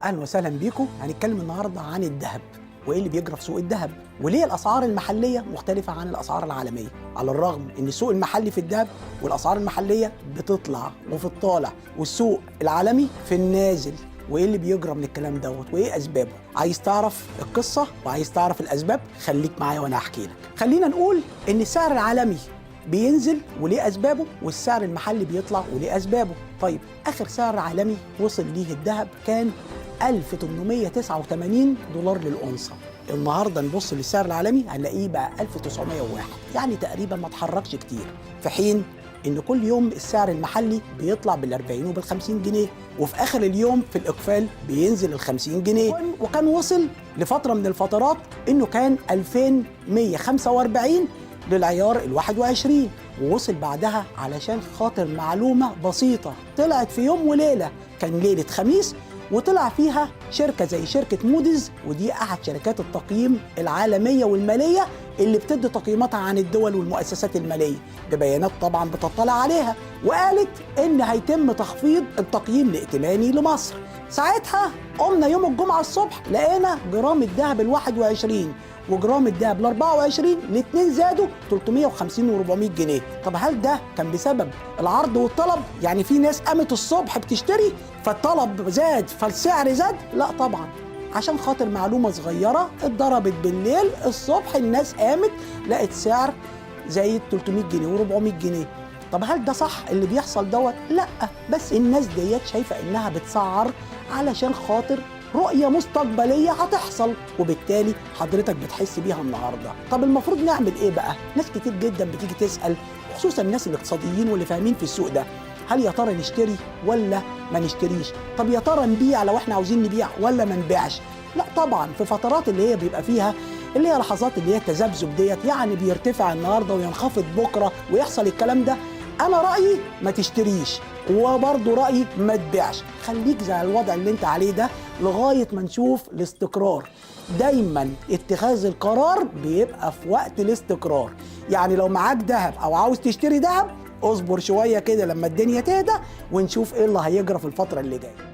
اهلا وسهلا بيكم. هنتكلم النهارده عن الذهب وايه اللي بيجرى في سوق الذهب، وليه الاسعار المحليه مختلفه عن الاسعار العالميه، على الرغم ان السوق المحلي في الذهب والاسعار المحليه بتطلع وفي الطالع، والسوق العالمي في النازل. وايه اللي بيجرى من الكلام دوت وايه اسبابه؟ عايز تعرف القصه وعايز تعرف الاسباب؟ خليك معايا وانا هحكي لك. خلينا نقول ان السعر العالمي بينزل وليه اسبابه، والسعر المحلي بيطلع وليه اسبابه. طيب اخر سعر عالمي وصل ليه الذهب كان 1889 دولار للأونصة. النهارده نبص للسعر العالمي هنلاقيه بقى 1901، يعني تقريبا ما اتحركش كتير، في حين ان كل يوم السعر المحلي بيطلع بال40 وبال50 جنيه، وفي اخر اليوم في الاقفال بينزل ال50 جنيه، وكان وصل لفتره من الفترات انه كان 2145 للعيار ال21، ووصل بعدها علشان خاطر معلومه بسيطه طلعت في يوم وليله، كان ليله خميس، وطلع فيها شركة زي شركة موديز، ودي أحد شركات التقييم العالمية والمالية اللي بتدي تقييماتها عن الدول والمؤسسات المالية ببيانات طبعا بتطلع عليها، وقالت إن هيتم تخفيض التقييم الائتماني لمصر. ساعتها قمنا يوم الجمعة الصبح لقينا جرام الذهب ال21 وجرام الذهب ال24 الاثنين زادوا 350 و400 جنيه. طب هل ده كان بسبب العرض والطلب؟ يعني في ناس قامت الصبح بتشتري فالطلب زاد فالسعر زاد؟ لا طبعا، عشان خاطر معلومة صغيرة اتضربت بالليل، الصبح الناس قامت لقت سعر زايد 300 جنيه و400 جنيه. طب هل ده صح اللي بيحصل دوت؟ لا، بس الناس ديت شايفة انها بتسعر علشان خاطر رؤية مستقبلية هتحصل، وبالتالي حضرتك بتحس بيها النهاردة. طب المفروض نعمل ايه بقى؟ ناس كتير جدا بتيجي تسأل، خصوصا الناس الاقتصاديين واللي فاهمين في السوق ده، هل يا ترى نشتري ولا ما نشتريش؟ طب يا ترى نبيع لو احنا عاوزين نبيع ولا ما نبيعش؟ لا طبعا، في فترات اللي هي بيبقى فيها اللي هي لحظات اللي هي التذبذب ديت، يعني بيرتفع النهارده وينخفض بكره ويحصل الكلام ده، انا رأيي ما تشتريش، وبرضه رأيي ما تبيعش، خليك زي الوضع اللي انت عليه ده لغاية ما نشوف الاستقرار. دايما اتخاذ القرار بيبقى في وقت الاستقرار، يعني لو معاك ذهب او عاوز تشتري ذهب اصبر شوية كده لما الدنيا تهدى ونشوف ايه اللي هيجرى في الفترة اللي جاية.